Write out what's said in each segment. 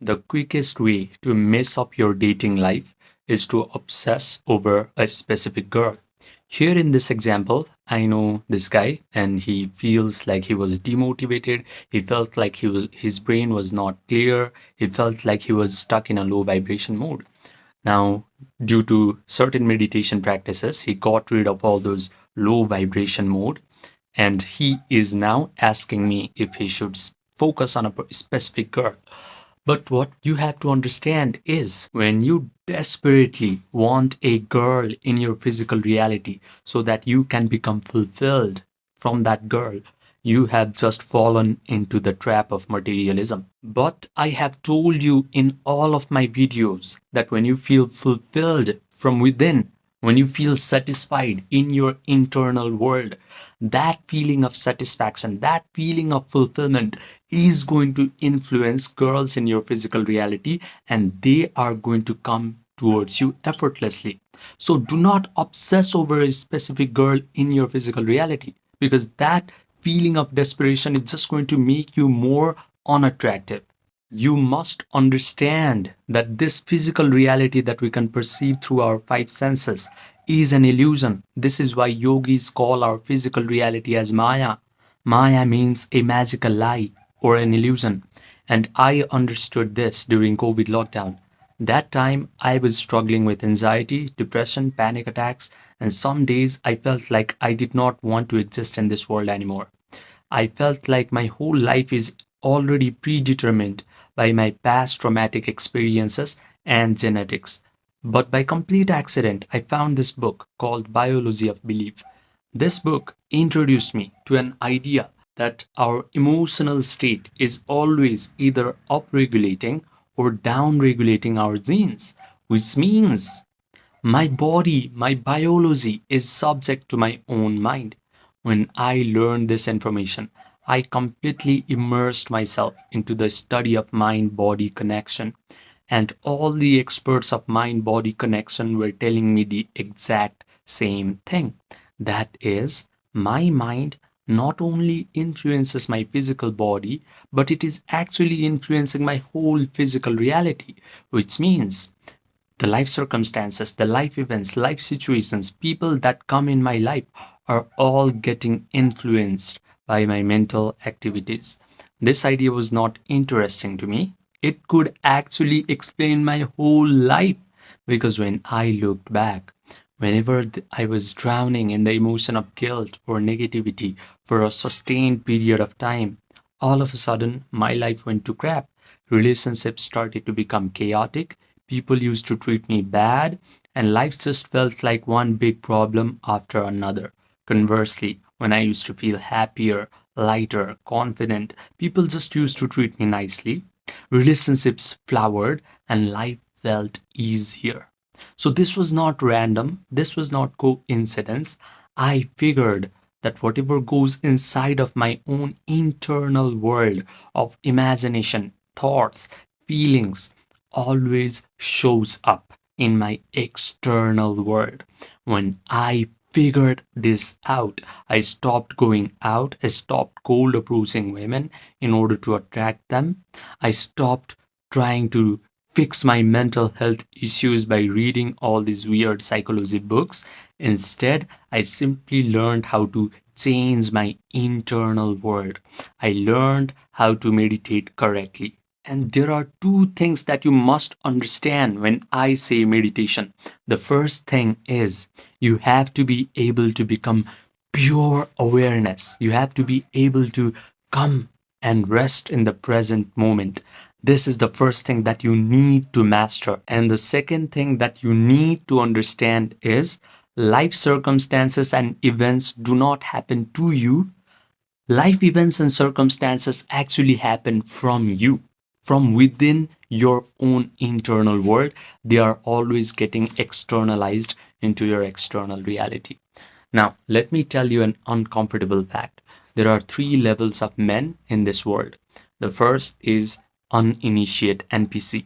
The quickest way to mess up your dating life is to obsess over a specific girl. Here in this example, I know this guy and he feels like he was demotivated. He felt like his brain was not clear. He felt like he was stuck in a low vibration mode. Now, due to certain meditation practices, he got rid of all those low vibration mode and he is now asking me if he should focus on a specific girl. But what you have to understand is when you desperately want a girl in your physical reality so that you can become fulfilled from that girl, you have just fallen into the trap of materialism. But I have told you in all of my videos that when you feel fulfilled from within, when you feel satisfied in your internal world, that feeling of satisfaction, that feeling of fulfillment is going to influence girls in your physical reality and they are going to come towards you effortlessly. So do not obsess over a specific girl in your physical reality because that feeling of desperation is just going to make you more unattractive. You must understand that this physical reality that we can perceive through our five senses is an illusion. This is why yogis call our physical reality as Maya. Maya means a magical lie or an illusion. And I understood this during COVID lockdown. That time I was struggling with anxiety, depression, panic attacks, and some days I felt like I did not want to exist in this world anymore. I felt like my whole life is already predetermined by my past traumatic experiences and genetics. But by complete accident, I found this book called Biology of Belief. This book introduced me to an idea that our emotional state is always either upregulating or downregulating our genes, which means my body, my biology is subject to my own mind. When I learned this information, I completely immersed myself into the study of mind body connection. And all the experts of mind body connection were telling me the exact same thing. That is, my mind not only influences my physical body, but it is actually influencing my whole physical reality, which means the life circumstances, the life events, life situations, people that come in my life are all getting influenced by my mental activities. This idea was not interesting to me. It could actually explain my whole life because when I looked back, whenever I was drowning in the emotion of guilt or negativity for a sustained period of time, all of a sudden my life went to crap. Relationships started to become chaotic. People used to treat me bad, and life just felt like one big problem after another. Conversely, when I used to feel happier, lighter, confident, people just used to treat me nicely. Relationships flowered, and life felt easier. So, this was not random, this was not coincidence. I figured that whatever goes inside of my own internal world of imagination, thoughts, feelings, always shows up in my external world. When I figured this out, I stopped going out, I stopped cold approaching women in order to attract them. I stopped trying to fix my mental health issues by reading all these weird psychology books. Instead, I simply learned how to change my internal world. I learned how to meditate correctly. And there are two things that you must understand when I say meditation. The first thing is you have to be able to become pure awareness. You have to be able to come and rest in the present moment. This is the first thing that you need to master. And the second thing that you need to understand is life circumstances and events do not happen to you. Life events and circumstances actually happen from you, from within your own internal world. They are always getting externalized into your external reality. Now, let me tell you an uncomfortable fact. There are three levels of men in this world. The first is uninitiate NPC.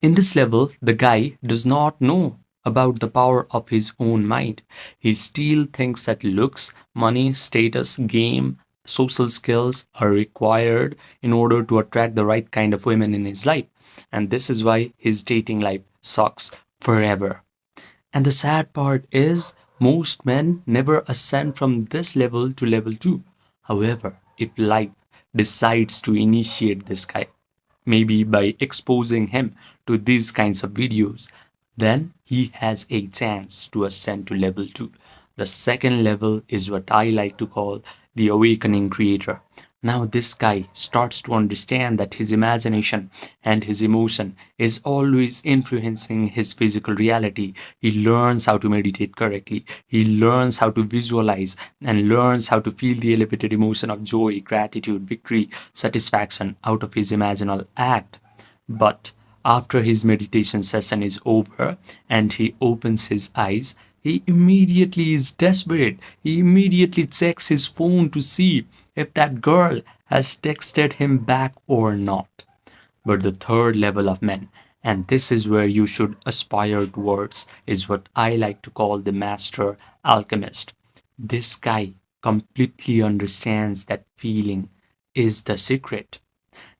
In this level, the guy does not know about the power of his own mind. He still thinks that looks, money, status, game, social skills are required in order to attract the right kind of women in his life. And this is why his dating life sucks forever. And the sad part is, most men never ascend from this level to level 2. However, if life decides to initiate this guy, maybe by exposing him to these kinds of videos, then he has a chance to ascend to level 2. The second level is what I like to call the awakening creator. Now, this guy starts to understand that his imagination and his emotion is always influencing his physical reality. He learns how to meditate correctly. He learns how to visualize and learns how to feel the elevated emotion of joy, gratitude, victory, satisfaction out of his imaginal act. But after his meditation session is over and he opens his eyes, he immediately is desperate. He immediately checks his phone to see if that girl has texted him back or not. But the third level of men, and this is where you should aspire towards, is what I like to call the master alchemist. This guy completely understands that feeling is the secret.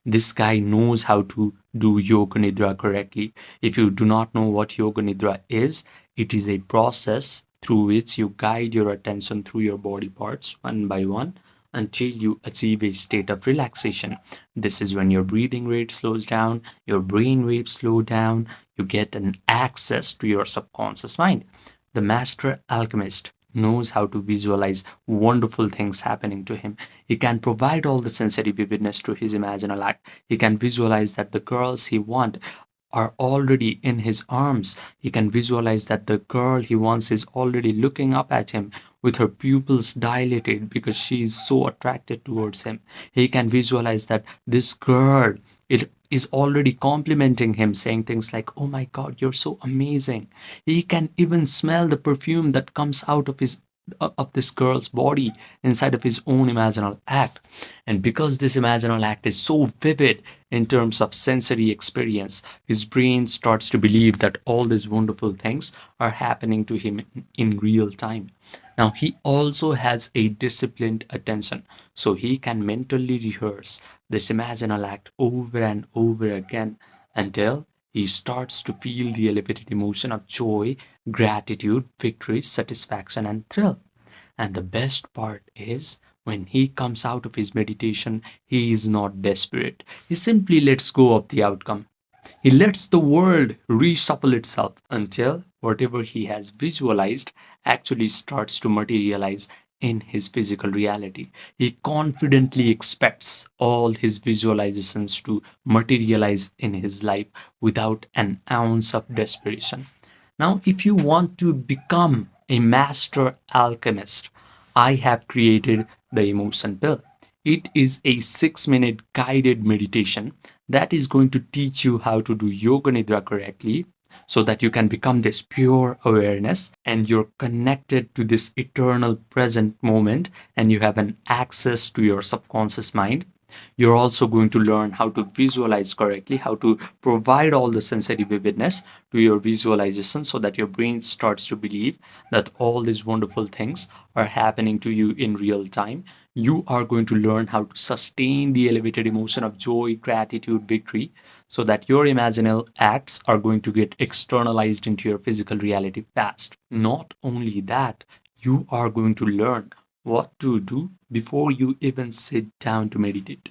This guy knows how to do yoga nidra correctly. If you do not know what yoga nidra is, it is a process through which you guide your attention through your body parts one by one until you achieve a state of relaxation. This is when your breathing rate slows down, your brain waves slow down, you get an access to your subconscious mind. The master alchemist knows how to visualize wonderful things happening to him. He can provide all the sensory vividness to his imaginal act. He can visualize that the girls he wants are already in his arms. He can visualize that the girl he wants is already looking up at him with her pupils dilated because she is so attracted towards him. He can visualize that this girl it is already complimenting him, saying things like, "Oh my God, you're so amazing." He can even smell the perfume that comes out of his of this girl's body inside of his own imaginal act. And because this imaginal act is so vivid in terms of sensory experience, his brain starts to believe that all these wonderful things are happening to him in real time. Now, he also has a disciplined attention, so he can mentally rehearse this imaginal act over and over again until he starts to feel the elevated emotion of joy, gratitude, victory, satisfaction, and thrill. And the best part is, when he comes out of his meditation, he is not desperate. He simply lets go of the outcome. He lets the world reshuffle itself until whatever he has visualized actually starts to materialize in his physical reality. He confidently expects all his visualizations to materialize in his life without an ounce of desperation. Now, if you want to become a master alchemist, I have created the emotion pill. It is a 6-minute guided meditation that is going to teach you how to do yoga nidra correctly so that you can become this pure awareness and you're connected to this eternal present moment and you have an access to your subconscious mind. You're also going to learn how to visualize correctly, how to provide all the sensory vividness to your visualization so that your brain starts to believe that all these wonderful things are happening to you in real time. You are going to learn how to sustain the elevated emotion of joy, gratitude, victory, so that your imaginal acts are going to get externalized into your physical reality fast. Not only that, you are going to learn what to do before you even sit down to meditate.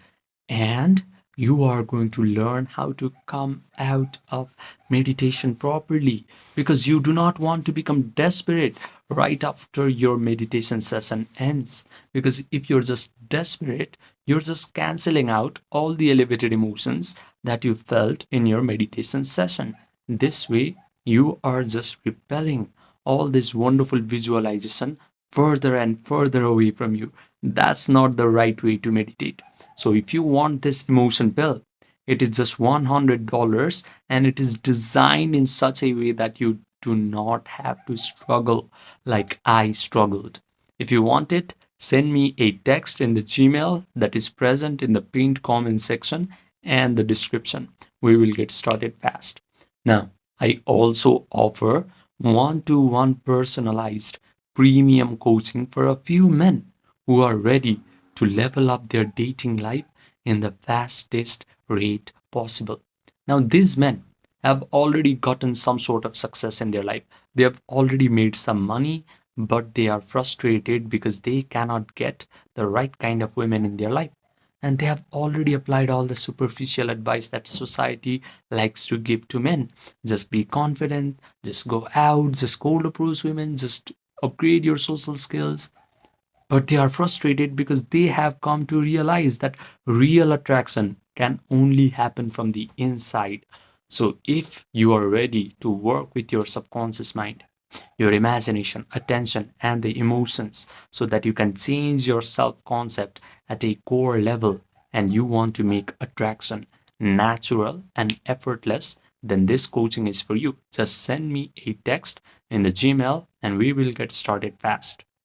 And you are going to learn how to come out of meditation properly because you do not want to become desperate right after your meditation session ends. Because if you're just desperate, you're just canceling out all the elevated emotions that you felt in your meditation session. This way, you are just repelling all this wonderful visualization further and further away from you. That's not the right way to meditate. So if you want this emotion pill, it is just $100 and it is designed in such a way that you do not have to struggle like I struggled. If you want it, send me a text in the Gmail that is present in the pinned comment section and the description. We will get started fast. Now, I also offer one-to-one personalized premium coaching for a few men who are ready to level up their dating life in the fastest rate possible. Now, these men have already gotten some sort of success in their life. They have already made some money, but they are frustrated because they cannot get the right kind of women in their life. And they have already applied all the superficial advice that society likes to give to men. Just be confident, just go out, just cold approach women, just upgrade your social skills. But they are frustrated because they have come to realize that real attraction can only happen from the inside. So, if you are ready to work with your subconscious mind, your imagination, attention, and the emotions so that you can change your self concept at a core level and you want to make attraction natural and effortless, then this coaching is for you. Just send me a text in the Gmail and we will get started fast.